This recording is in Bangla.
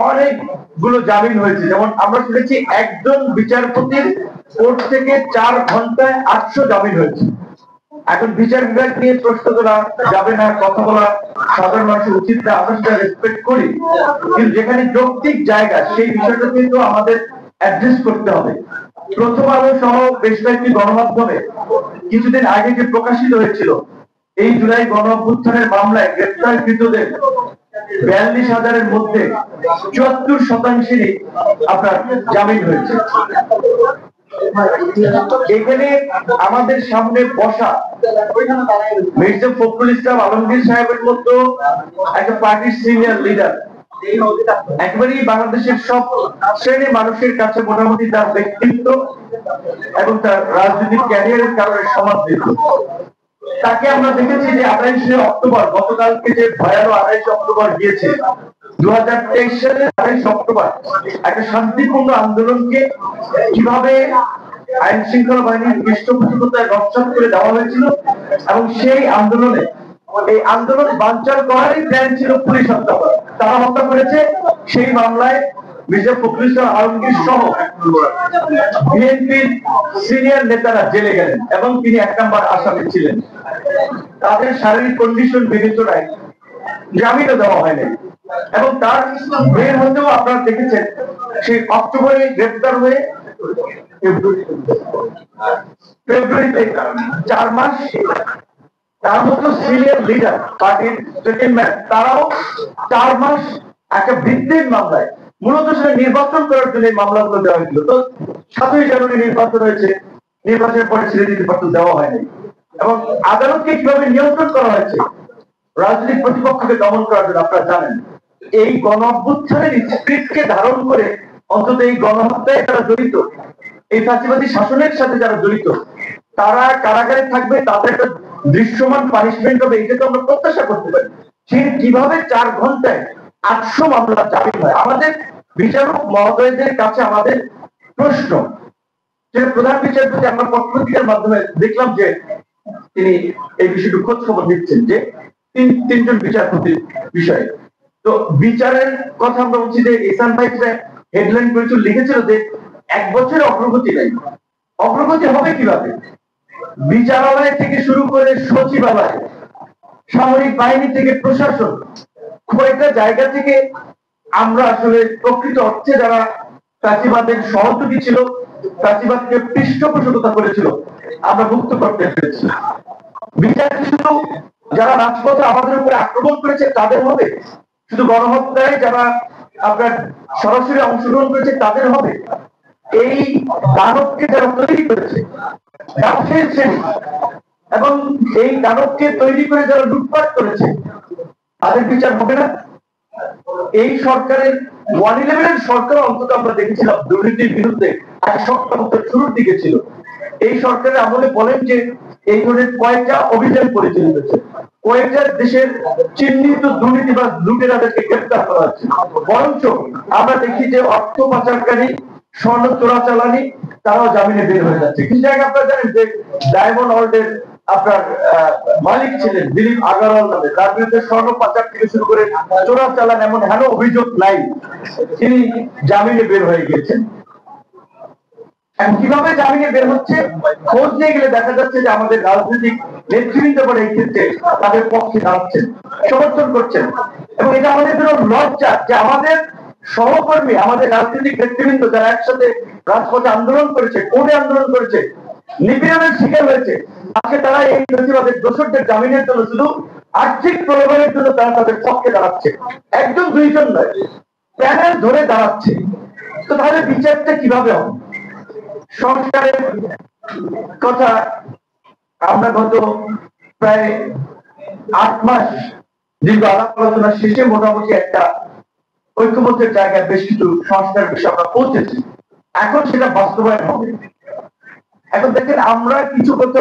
অনেকগুলো জামিন হয়েছে। যেমন আমরা শুনেছি একজন বিচারপতির কোর্ট থেকে 4 ঘন্টায় 800 জামিন হয়েছে। এখন বিচার বিভাগ নিয়ে প্রশ্ন তোলা যাবে না, কথা বলা সাধারণ মানুষের উচিত না, আমরা সেটা রেসপেক্ট করি, কিন্তু যেখানে যৌক্তিক জায়গা সেই বিষয়টা কিন্তু আমাদের অ্যাড্রেস করতে হবে। প্রথম আলো সহ বেশ কয়েকটি গণমাধ্যমে কিছুদিন আগে যে প্রকাশিত হয়েছিল এই জুলাই গণ অভ্যুত্থানের মামলায় গ্রেপ্তারকৃতদের 42,000-এর মধ্যে 74% আপনার জামিন হয়েছে। এখানে আমাদের সামনে বসা মির্জা ফখরুল ইসলাম আলমগীর সাহেবের মতো একটা পার্টির সিনিয়র লিডার, একেবারেই বাংলাদেশের সব শ্রেণীর মানুষের কাছে মোটামুটি তার ব্যক্তিত্ব এবং তার রাজনৈতিক ক্যারিয়ারের কারণে সমাদৃত। তাকে আমরা দেখেছি যে 28শে অক্টোবর, গতকালকে যে ভয়াবহ 28শে অক্টোবর গিয়েছে, 2023 সালের 28শে অক্টোবর একটা শান্তিপূর্ণ আন্দোলনকে কিভাবে আইন শৃঙ্খলা বাহিনীর পৃষ্ঠপোষকতায় রক্ষা করে দেওয়া হয়েছিল, এবং সেই আন্দোলনে এই আন্দোলন বানচাল করারই প্ল্যান ছিল পুলিশ হত্যা করা। তারা হত্যা করেছে। সেই মামলায় মির্জা ফখরুল ইসলাম আলমগীর সহ বিএনপির সিনিয়র নেতারা জেলে গেলেন এবং তিনি 1 নম্বর আসামি ছিলেন। তাদের শারীরিক কন্ডিশন বিবেচনায় জামিনও দেওয়া হয়নি, এবং তার বের হতেও আপনারা দেখেছেন সেই অক্টোবরে গ্রেপ্তার হয়ে ফেব্রুয়ারিতে 4 মাস। তার মতো সিনিয়র লিডার পার্টির সেকেন্ডম্যান তারাও 4 মাস একটা ভিত্তির মামলায়, মূলত সেটা নির্বাচন করার জন্য এই মামলাগুলো দেওয়া হয়েছিল। তো 7ই জানুয়ারি নির্বাচন হয়েছে, নির্বাচনের পরে ছেড়ে দিতে পারত, দেওয়া হয়নি। এবং আদালতকে কিভাবে নিয়ন্ত্রণ করা হয়েছে রাজনৈতিক প্রতিপক্ষকে দমন করার জন্য আপনারা জানেন। এই গণ অভ্যুত্থানের স্পিরিটকে ধারণ করে অন্তত এই গণহত্যায় যারা জড়িত, এই ফাঁসিবাদী শাসনের সাথে যারা জড়িত, তারা কারাগারে থাকবে, তাদের একটা দৃশ্যমান পানিশমেন্ট হবে, এটা তো আমরা প্রত্যাশা করতে পারি। সে কিভাবে 4 ঘন্টায় 800 মামলা জামিন হয়? আমাদের বিচারক মহোদয়দের কাছে আমাদের প্রশ্ন, যে প্রধান বিচারপতি আমরা পত্রিকার মাধ্যমে দেখলাম যে তিনি এই বিষয়টি খোঁজ খবর দিচ্ছেন যে তিনজন বিচারপতির বিষয়ে। তো বিচারের কথা আমরা বলছি যে এসান ভাই হেডলাইন করেছিল, লিখেছিল যে 1 বছরে অগ্রগতি নাই। অগ্রগতি হবে কিভাবে? বিচারালয় থেকে শুরু করে সচিবালয়, সামরিক বাহিনী থেকে প্রশাসন, কয়েকটা জায়গা থেকে আমরা আসলে প্রকৃত অর্থে যারা ফ্যাসিবাদের সহযোগী ছিল, ফ্যাসিবাদকে পৃষ্ঠপোষকতা করেছিল, আমরা মুক্ত করতে পেরেছি। বিচার শুধু যারা রাজপথে আমাদের উপরে আক্রমণ করেছে তাদের হবে, শুধু গণহত্যায় যারা আপনার সরাসরি অংশগ্রহণ করেছে তাদের হবে? এই দানবকে যারা তৈরি করেছে ব্যবসায়ী শ্রেণী, এবং এই দানবকে তৈরি করে যারা লুটপাট করেছে তাদের বিচার হবে না? এই সরকারের 111 সরকার অন্তত আমরা দেখেছিলাম দুর্নীতির বিরুদ্ধে এক সপ্তাহ শুরুর দিকে ছিল। এই সরকারের আমলে বলেন যে এই ধরনের কয়েকটা অভিযান পরিচালিত হচ্ছে, কয়েকটা দেশের চিহ্নিত দুর্নীতিবাজ লুটেরাদেরকে গ্রেপ্তার করা হচ্ছে। বরঞ্চ আমরা দেখি যে অর্থ পাচারকারী, স্বর্ণ চোরাচালানি, তারাও জামিনে বের হয়ে যাচ্ছে। কিছু জায়গায় আপনারা জানেন যে ডায়মন্ড ওয়ার্ল্ডের আপনার মালিক ছিলেন দিলীপ আগারওয়াল নামে, তার বিরুদ্ধে স্বর্ণ পাচার থেকে শুরু করে চোরাচালান এমন হেন অভিযোগ নাই, তিনি জামিনে বের হয়ে গিয়েছেন। কিভাবে জামিনে বের হচ্ছে খোঁজ নিয়ে গেলে দেখা যাচ্ছে যে আমাদের রাজনৈতিক নেতৃবৃন্দ বলে এই ক্ষেত্রে তাদের পক্ষে দাঁড়াচ্ছেন, সমর্থন করছেন। এবং এটা আমাদের জন্য লজ্জা যে আমাদের সহকর্মী, আমাদের রাজনৈতিক নেতৃবৃন্দ যারা একসাথে রাজপথে আন্দোলন করেছে, কোর্টে আন্দোলন করেছে, নিপীড়নের শিকার হয়েছে, আজকে তারা এই প্রতিবাদের দোষরদের জামিনের জন্য শুধু আর্থিক প্রলোভনের জন্য তারা তাদের পক্ষে দাঁড়াচ্ছে। একজন দুইজন নয়, প্যানেল ধরে দাঁড়াচ্ছে। তো তাহলে বিচারটা কিভাবে হবে? সংস্কারের কথা আমরা গত প্রায় 8 মাস দীর্ঘ আলাপ আলোচনা শেষে মোটামুটি একটা ঐক্যমত্যের জায়গায় বেশ কিছু সংস্কার বিষয়ে আমরা পৌঁছেছি। এখন সেটা বাস্তবায়ন হবে। এখন দেখেন আমরা কিছু করতে